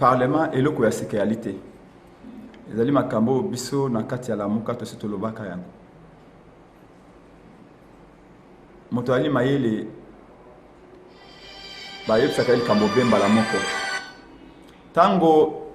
Parlement et le quoi sécurité. Les alliés makambo biso na kati ya la muka to setolobaka yango. Moto ali mayele ba yebsaka il kambo bemba la moko. Tango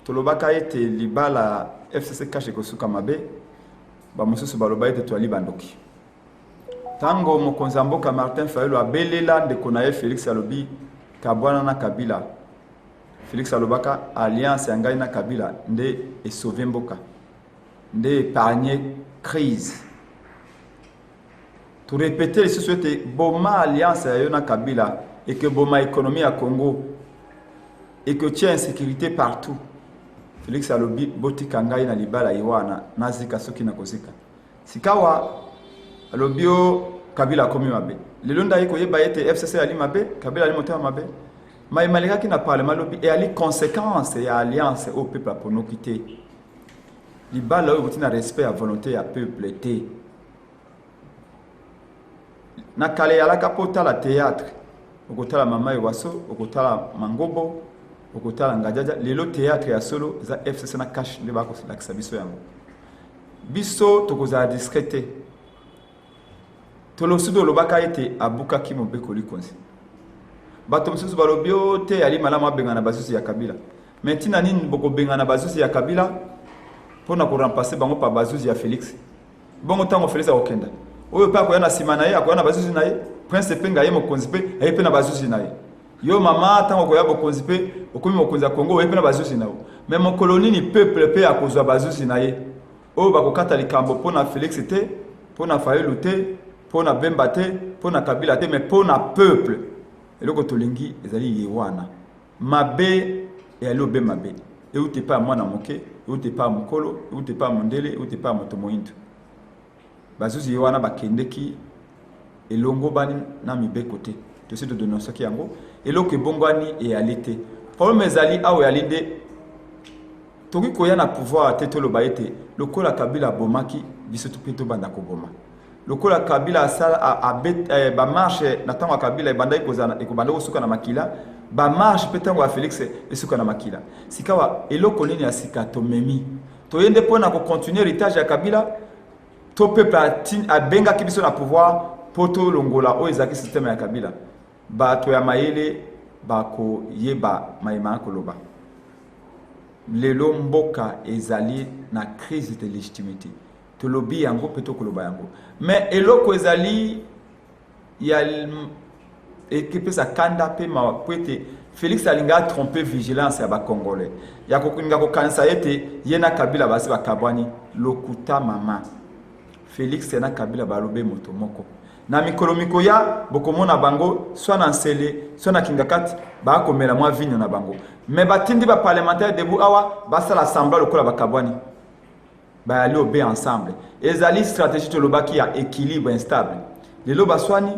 tolobaka ete libala FCC cache kosuka mabe ba mosusu baloba ete to ali bandoki. Tango mokonzi mboka Martin Fayulu abelela ndeko na ye Félix alobi kabwana na Kabila. Félix alobaka alliance yangai na Kabila nde esauver mboka. Nde épargner crise. Tout répéter les sociétés boma alliance ya na Kabila et que boma économie à Congo et que tient insécurité partout. Félix alobi boti kangai na libala iwana nazika soki na kozika. Sikawa alobio Kabila komi mabe. Lelo ndaye koyeba ete FCC ali mabe, Kabila ali motema mabe. Mais malgré qu'il n'a pas le mal et les conséquences et alliance au peuple pour nous quitter. Les balles où vous avez respect à volonté à peuple été. Na kale ala kapota la théâtre. Au côté la maman Ewaso, au côté la Mangobo, au côté la Ngadjaja, les lots théâtre et solo, za FCC na cache les bakos la kisabiso yango. Biso tokoza discrété. Tolo sudo lobaka ete abuka kimobe kolikonzi. Bato msusu balobio te ali malama bengana basusi ya Kabila. Maintenant nini boko bengana basusi ya Kabila pona ko remplacer bango pa basusi ya Félix. Bongo tango Félix akokenda. Oyo pa ko yana simana ye akona basusi na ye. Prince Penga ye mokonzi pe aye pe na basusi na ye. Yo mama tango ko ya mokonzi pe okomi mokonzi ya Congo aye pe na basusi na yo. Mais mon colonie ni peuple pe akozwa basusi na ye. Oyo bakokata likambo pona Félix te, pona Fayulu te, pona Bemba te, pona Kabila te, mais pona peuple. Et le kotolingi ezali yewana mabe et alobe mabe et où t'es pas moi na moke et où t'es pas mukolo et où t'es pas mondele et où t'es pas motomoindu bazuzi yewana bakendeki elongo bani na mibe côté to se de donner ki yango et lo ke bongwani et alite problème ezali awo alide toki koya na pouvoir teto lo baete lokola Kabila bomaki biso tupeto banda ko boma. Lokola Kabila ba marche na tango Kabila banda ikozana ekobanda kosuka na makila ba marche petango a Félix esuka na makila sikawa eloko nini ya sika to memi to yende pona ko continuer héritage ya Kabila to peuple a benga kibiso na pouvoir poto longola o ezaki système ya Kabila ba to ya mayele ba ko yeba mayema koloba lelo mboka ezali na crise de légitimité. Tolobi yango peto koloba yango mais eloko ezali ya équipe sa kanda pe ma poete Félix alinga tromper vigilance ya ba congolais ya kokuninga ko kansa ete yena Kabila basi bakabwani lokuta mama Félix na Kabila balobe moto moko na mikolomiko ya bokomona bango soit na nsele soit na kingakati ba komela mwa vinyo na bango mais batindi ba parlementaire debout awa basa l'assemblée lokola bakabwani ba aller obé ensemble ezali stratégie to lobaki ya équilibre instable les loba swani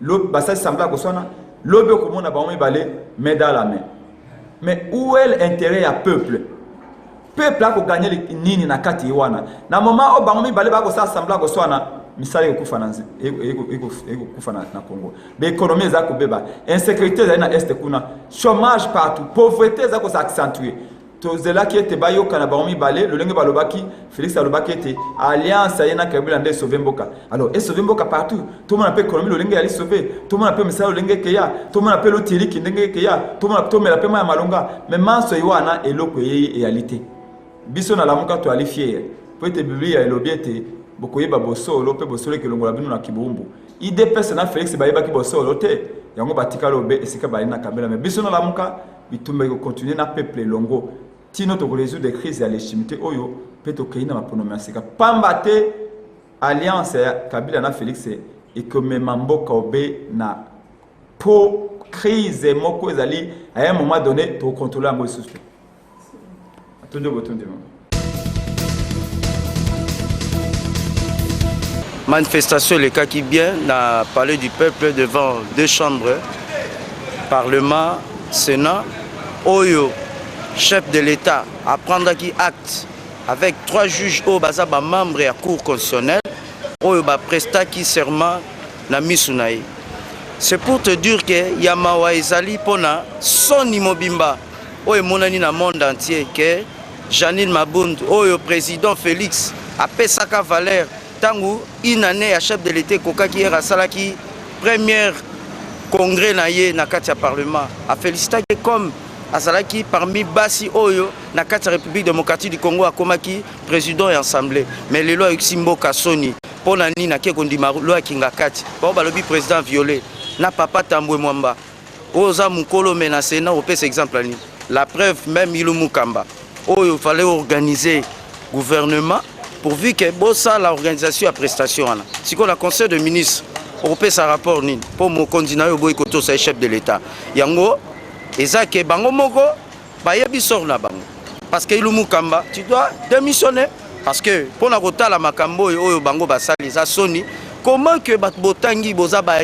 lo basa sembla ko swana lobe ko mona ba on balé mais dans la main mais où est l'intérêt ya peuple a ko gagner nini na kati wana na moment o ba on balé ba ko sa sembla ko swana misali ko kufa nanzi eko kufa na Congo be économie za ko beba insécurité za na est kuna chômage partout pauvreté za ko s'accentuer tozela qui était bayo kana baomi balé le lenge balobaki Félix alobaki était alliance ayena Kabila nde sauver mboka alors et sauver mboka partout tout le monde appelle économie le lenge ali sauver tout le monde appelle misala le lenge keya tout le monde appelle otiri ki ndenge keya tout le monde appelle la pema ya malonga mais manso yiwana eloko yeye réalité biso na lamuka to ali fier peut être biblia elobiete bokoyeba bosolo pe bosolo ke longola bino na kibumbu IDPS na Félix bayeba ki bosolo te yango batika lobe esika bali na Kabila mais biso na lamuka bitumba ko continuer na peuple longo tino to résoudre des crises à légitimité oyo peto keina maponomia sika pambate alliance ya Kabila na Félix et que même mboka obe na po crise moko ezali à un moment donné to contrôler ngo sous attendez manifestation le cas qui bien n'a parlé du peuple devant deux chambres parlement sénat oyo chef de l'État à prendre qui acte avec 3 juges au bazaba membres à cour constitutionnelle au ba presta qui serment na misunaï. C'est pour te dire que Yamawa Ezali pona son imobimba oyo monani na monde entier que Janine Mabund oyo président Félix apesaka valeur tangu une année à chef de l'État kokaki era salaki première congrès na ye na kati ya parlement a félicité comme azalaki parmi basi oyo na kati ya République démocratique du Congo akomaki président et assemblée mais lelo Eximbo Kasoni pona nini na kekondima loi kinga kati ba balobi président violé na papa Tambwe Mwamba oza mukolo menacé na opes exemple ni la preuve même Ilumu Kamba oyo fallait organiser gouvernement pourvu que bossa l'organisation à prestation si qu'on a conseil de ministre opes sa rapport nini pour mo kondina yo boy koto sa chef de l'état yango ezake bango moko bayebi sort na bango parce que Ilumu Kamba tu dois démissionner parce que pour na kotala makambo oyo bango basali za soni comment que botangi boza ba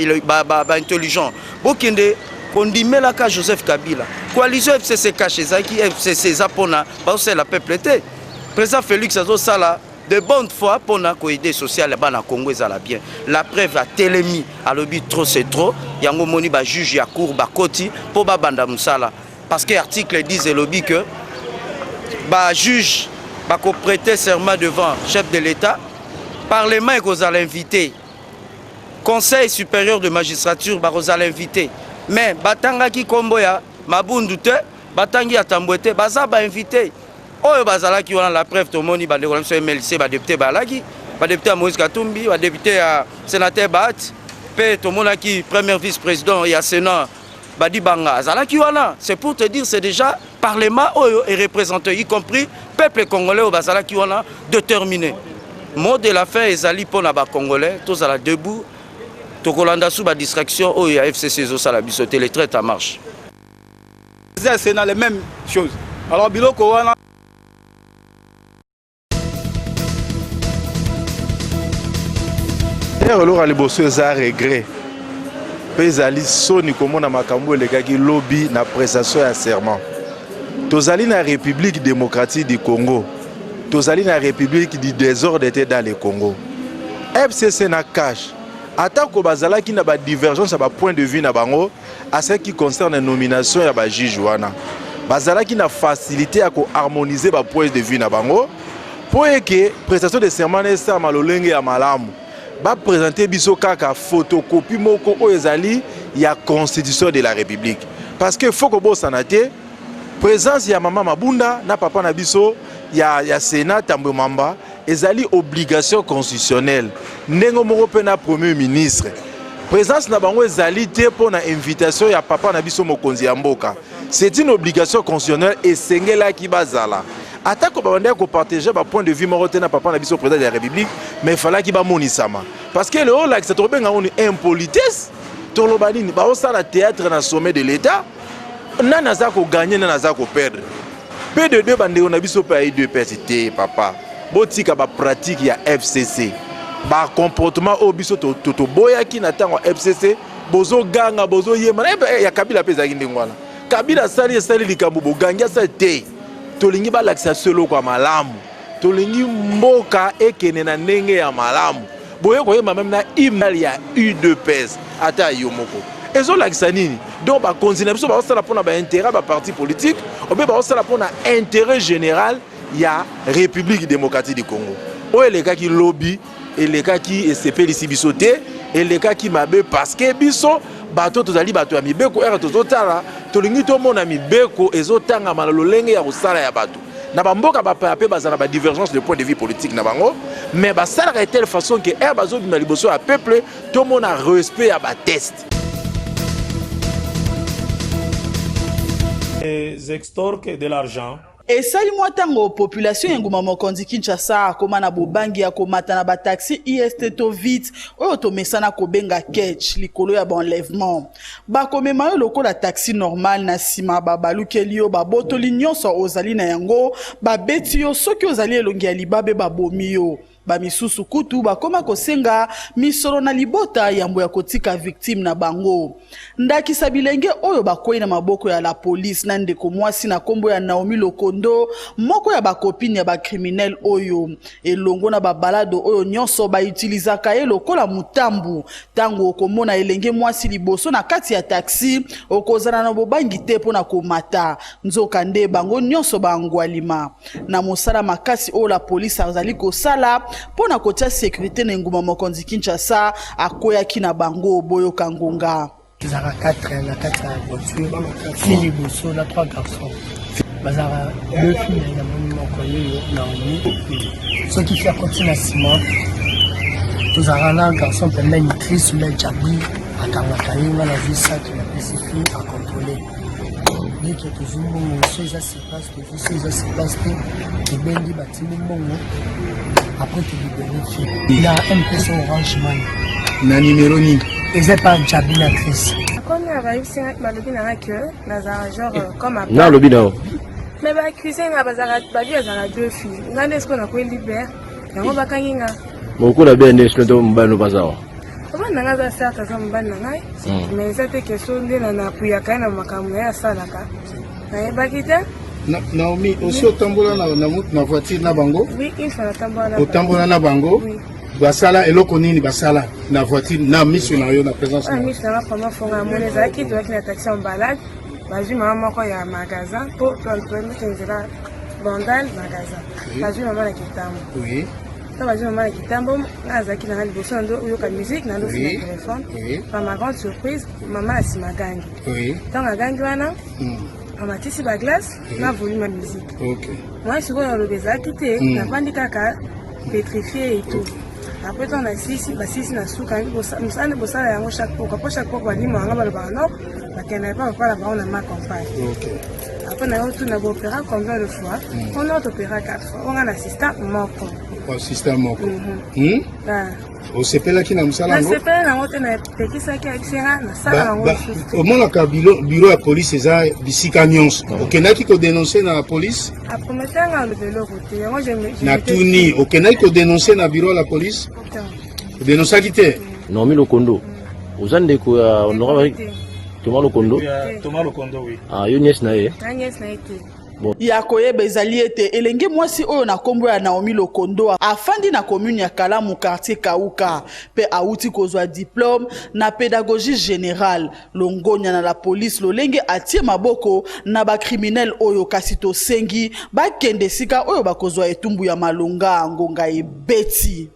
intelligent bokende kondimela ka Joseph Kabila coalition FCC caché zaki FCC zapona ba c'est la peuple té président Félix azo sala de bonne foi pona ko aider social ba na Congo ezala bien la preuve a telemi à lobby trop c'est trop yango moni ba juge ya cour ba koti po ba banda musala parce que article 10 et lobby que ba juge ba ko prêter serment devant chef de l'État parlement et qu'on a l'invité conseil supérieur de magistrature ba qu'on a l'invité mais batanga ki kombo ya Mabundu te batangi ya Tambwete baza ba invité oyo bazala ki wana la preuve to moni ba de relation MLC ba député balaki ba député Moïse Katumbi ba député à sénateur Bat pe to mona ki premier vice-président ya Sénat badi banga azala ki wana c'est pour te dire c'est déjà parlement oyo est représenté y compris peuple congolais au bazala ki wana déterminé mot de la fin ezali pona ba congolais tous à la debout tokolanda sous ba distraction oyo ya FCC zo sala biso télétraite en marche c'est dans les mêmes choses alors biloko wana alors les bosso za regret pezali soni komona makambo lekaki lobby na prestation ya serment tozali na République démocratique du Congo tozali na République du désordre était dans le Congo FCC na cash atako bazalaki na ba divergence ba point de vue na bango à ce qui concerne la nomination ya ba juge wana bazalaki na facilité à ko harmoniser ba point de vue na bango pour que prestation de serment na sa malolenge ya malamu ba présenter biso kaka photocopie moko o ezali ya constitution de la République parce que faut que bo sanate présence ya maman Mabunda na papa na biso ya Sénat Tambwe Mwamba ezali obligation constitutionnelle ndenge moko pe na premier ministre présence na bango ezali te pour na invitation ya papa na biso mokonzi ya mboka c'est une obligation constitutionnelle et sengela ki bazala atako babandaki ko partager ba point de vue moko te na papa na biso président de la République mais fallait ki ba monisama parce que le haut là c'est trop bien on impolitesse toloba nini ba osala théâtre na sommet de l'État nana za ko gagner nana za ko perdre P2 bande on a biso pa I2 persité papa botika ba pratique ya FCC ba comportement au biso to boyaki na tango FCC bozo ganga bozo yema ya Kabila peza kindengwana Kabila sali likambo bogangia sa te tolingi ba lakisa solo kwa malamu tolingi mboka ekene na ndenge ya malamu boye ko yema même na hymne ya U2PS ata yomoko ezo lakisa nini donc ba continuer biso ba sala pona ba intérêt ba parti politique ou bien ba sala pona intérêt général ya République démocratique du Congo o les gars qui lobby et les gars qui se félicite biso te et les gars qui mabe parce que biso bato tozali bato ya mibeko era tozotala tolingi to mona mibeko ezotanga malolenge ya kosala ya bato na bamboka bapaya pe bazala ba divergence de point de vue politique na bango mais basala de telle façon que er bazobima liboso ya peuple to mona respect ya ba test Ils extorquent de l'argent. esali mwa tango population yenguma mokonzi Kinshasa akoma na bobangi ya komata na bataxi IST to vite oyo tomesana kobenga catch likolo ya enlèvement bakomema yo lokola taxi normal na sima babalukeli yo babotoli nyonso ozali na yango babeti yo soki ozali elongi ya libabe babomi yo Bamisusu kutu bakoma kosenga misolo na libota yambo ya kotika victime na bango. Ndakisa bilenge oyo bakwei na maboko ya la police na ndeko mwasi na kombo ya Naomi Lokondo, moko ya bakopine ya bakriminel oyo. Elongo na babalado oyo nyonso baitilizaka ye lokola mutambu. Tango okomona elenge mwasi liboso na kati ya taxi, okozana na bobangi te pona komata. Nzoka nde bango nyonso bangwalima. Na mosala makasi oyo la police azali kosala pona kotia sécurité na Nguma Mokonzi Kinshasa akoyaki na bango boyo kangonga. Bazara 4 na 4 voiture, fille bosso na 3 garçons. Bazara 2 filles na mokoyo Naomi. Ce qui fait continuer ciment. Bazara na garçon pembeni Chris le Jabi akamakaye na vie ça qui la spécifique à contrôler. Dès que toujours mon chose se passe, que chose se passe que bendi batimi mongo après tu libérer. Il a un peu son orange man. Na numéro ni Exact par Jabi la Chris. Quand on a réussi à malobi na que nazara genre comme à na lobi na mais ba accusé na bazara ba vie azara 2 filles ngane est-ce qu'on a quoi libère yango bakanginga beaucoup la bien est to mbano bazawa on nga za certes za mbana ngai mais c'était question de na puya kana makambo ya salaka na bakita Naomi aussi otambola na voiture na bango oui il faut tambola otambola na bango basala eloko nini basala na voiture na mission na yo na présence na mission na comment fonga moneza ki doit ki na taxi en balade baji mama ko ya magasin pour le tengira bandal magasin baji mama na kitambo oui ça baji mama na kitambo azaki na liboso ndo uyo ka musique na ndo sur téléphone par ma grande surprise mama asimagangi oui tant agangi wana amatisi ba glace na volume de musique OK moi je suis le bezaki te na bandi kaka pétrifié et tout. Après on a sisi na suka musane bosala yango chaque fois pour chaque fois bani mwanga baloba non bakena pas la on a ma compagne. OK. Après on a retourné na opéra combien de fois? On a opéra 4 fois. On a un assistant moko. Assistant moko. O sepela ki na musala ngo. Na sepela na wote na pekisa ki akisera na sala ngo. Au moins ka bureau ya police eza bisika nyonso. Okendaki ko dénoncer na police? Aprometanga le vélo côté. Moi je na tuni okendaki ko dénoncer na bureau la police? Dénoncer ki te? Naomi Lokondo. Ozande ko honorable Thomas Lokondo. Thomas Lokondo oui. Ah yo nièce na ye. Nièce na été. Ya koyeba ezali ete elenge mwasi oyo na kombo ya Naomi Lokondo afandi na commune ya Kalamu quartier Kauka pe auti kozwa diplôme na pédagogie générale longonya na la police lolenge atie maboko na ba criminel oyo kasi to sengi bakende sika oyo bakozwa etumbu ya malonga ngonga ebeti.